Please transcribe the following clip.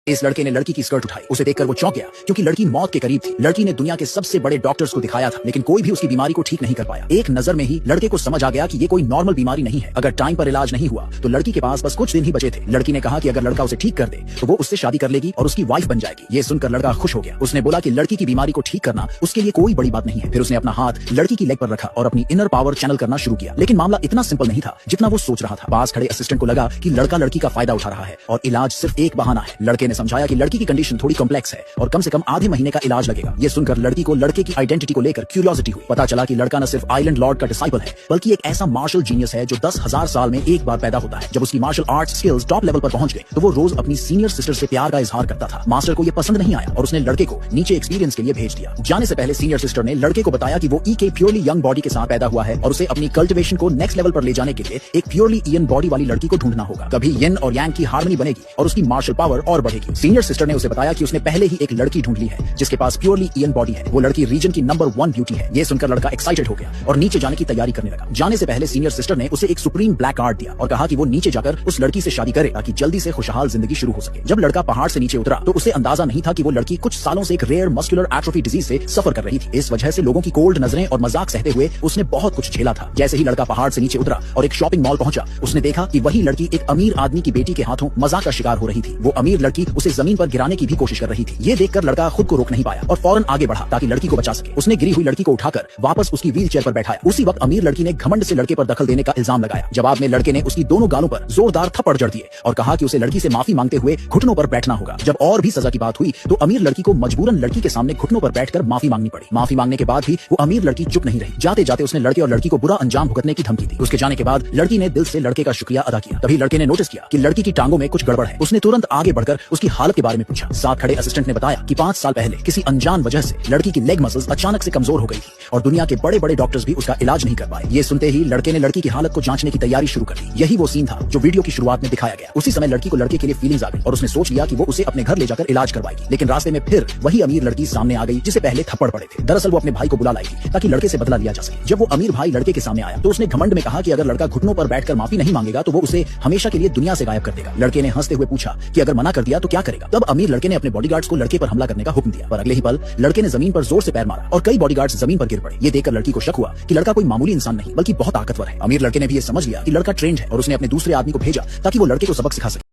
इस लड़के ने लड़की की स्कर्ट उठाई। उसे देखकर वो चौंक गया क्योंकि लड़की मौत के करीब थी। लड़की ने दुनिया के सबसे बड़े डॉक्टर्स को दिखाया था लेकिन कोई भी उसकी बीमारी को ठीक नहीं कर पाया। एक नजर में ही लड़के को समझ आ गया कि ये कोई नॉर्मल बीमारी नहीं है। अगर टाइम पर इलाज नहीं हुआ तो लड़की के पास बस कुछ दिन ही बचे थे। लड़की ने कहा कि अगर लड़का उसे ठीक कर दे तो वो उससे शादी कर लेगी और उसकी वाइफ बन जाएगी। ये सुनकर लड़का खुश हो गया। उसने बोला कि लड़की की बीमारी को ठीक करना उसके लिए कोई बड़ी बात नहीं है। फिर उसने अपना हाथ लड़की की लेग पर रखा और अपनी इनर पावर चैनल करना शुरू किया। लेकिन मामला इतना सिंपल नहीं था जितना वो सोच रहा था। पास खड़े असिस्टेंट को लगा कि लड़का लड़की का फायदा उठा रहा है और इलाज सिर्फ एक बहाना है। लड़के ने समझाया कि लड़की की कंडीशन थोड़ी कॉम्प्लेक्स है और कम से कम आधे महीने का इलाज लगेगा। ये सुनकर लड़की को लड़के की आइडेंटिटी को लेकर क्यूरियोसिटी हुई। पता चला कि लड़का न सिर्फ आइलैंड लॉर्ड का डिसाइपल है बल्कि एक ऐसा मार्शल जीनियस है जो 10,000 साल में एक बार पैदा होता है। जब उसकी martial arts skills top level पर पहुंच गए तो वो रोज अपनी सीनियर सिस्टर से प्यार का इजहार करता था। मास्टर को ये पसंद नहीं आया और उसने लड़के को नीचे एक्सपीरियंस के लिए भेज दिया। जाने से पहले सीनियर सिस्टर ने लड़के को बताया कि वो के प्योरली यंग बॉडी के साथ पैदा हुआ है और उसे अपनी कल्टिवेशन को नेक्स्ट लेवल पर ले जाने के लिए एक प्योरली ईयन बॉडी वाली लड़की को ढूंढना होगा। कभी यिन और यांग की हार्मनी बनेगी और उसकी मार्शल पावर और बढ़ेगी। सीनियर सिस्टर ने उसे बताया कि उसने पहले ही एक लड़की ढूंढ ली है जिसके पास प्योरली ईयन बॉडी है। वो लड़की रीजन की नंबर 1 ब्यूटी है। ये सुनकर लड़का एक्साइटेड हो गया और नीचे जाने की तैयारी करने लगा। जाने से पहले सीनियर सिस्टर ने उसे एक सुप्रीम ब्लैक कार्ड दिया और कहा कि वो नीचे जाकर उस लड़की से शादी करे ताकि जल्दी से खुशहाल जिंदगी शुरू हो सके। जब लड़का पहाड़ से नीचे उतरा तो उसे अंदाजा नहीं था कि वो लड़की कुछ सालों से एक रेयर मस्कुलर एट्रोफी डिजीज से सफर कर रही थी। इस वजह से लोगों की कोल्ड नजरें और मजाक सहते हुए उसने बहुत कुछ झेला था। जैसे ही लड़का पहाड़ से नीचे उतरा और एक शॉपिंग मॉल पहुंचा उसने देखा कि वही लड़की एक अमीर आदमी की बेटी के हाथों मजाक का शिकार हो रही थी। वो अमीर लड़की उसे जमीन पर गिराने की भी कोशिश कर रही थी। ये देखकर लड़का खुद को रोक नहीं पाया और फौरन आगे बढ़ा ताकि लड़की को बचा सके। उसने गिरी हुई लड़की को उठाकर वापस उसकी व्हील चेयर पर बैठाया। उसी वक्त अमीर लड़की ने घमंड से लड़के पर दखल देने का इल्जाम लगाया। जवाब में लड़के ने उसकी दोनों गालों पर जोरदार थप्पड़ जड़ दिए और कहा कि उसे लड़की से माफी मांगते हुए घुटनों पर बैठना होगा। जब और भी सजा की बात हुई तो अमीर लड़की को मजबूरन लड़की के सामने घुटनों पर बैठकर माफी मांगनी पड़ी। माफी मांगने के बाद भी वो अमीर लड़की चुप नहीं रही। जाते जाते उसने लड़के और लड़की को बुरा अंजाम भुगतने की धमकी दी। उसके जाने के बाद लड़की ने दिल से लड़के का शुक्रिया अदा किया। तभी लड़के ने नोटिस किया कि लड़की की टांगों में कुछ गड़बड़ है। उसने तुरंत आगे बढ़कर उसकी हालत के बारे में पूछा। साथ खड़े असिस्टेंट ने बताया कि 5 साल पहले किसी अनजान वजह से लड़की की लेग मसल्स अचानक से कमजोर हो गई थी और दुनिया के बड़े बड़े डॉक्टर्स भी उसका इलाज नहीं कर पाए। ये सुनते ही लड़के ने लड़की की हालत को जांचने की तैयारी शुरू कर दी। यही वो सीन था जो वीडियो की शुरुआत में दिखाया गया। उसी समय लड़की को लड़के के लिए फीलिंग्स आ गई और उसने सोच लिया कि वो उसे अपने घर ले जाकर इलाज करवाएगी। लेकिन रास्ते में फिर वही अमीर लड़की सामने आ गई जिसे पहले थप्पड़ पड़े थे। दरअसल वो अपने भाई को बुला लाई थी ताकि लड़के से बदला लिया जा सके। जब वो अमीर भाई लड़के के सामने आया तो उसने घमंड में कहा कि अगर लड़का घुटनों पर बैठकर माफी नहीं मांगेगा तो वो उसे हमेशा के लिए दुनिया से गायब कर देगा। लड़के ने हंसते हुए पूछा कि अगर मना कर दिया तो क्या करेगा। तब अमीर लड़के ने अपने बॉडीगार्ड्स को लड़के पर हमला करने का हुक्म दिया पर अगले ही पल लड़के ने जमीन पर जोर से पैर मारा और कई बॉडीगार्ड्स जमीन पर गिर पड़े। ये देखकर लड़की को शक हुआ कि लड़का कोई मामूली इंसान नहीं बल्कि बहुत ताकतवर है। अमीर लड़के ने भी ये समझ लिया कि लड़का ट्रेंड है और उसने अपने दूसरे आदमी को भेजा ताकि वो लड़के को सबक सिखा सके।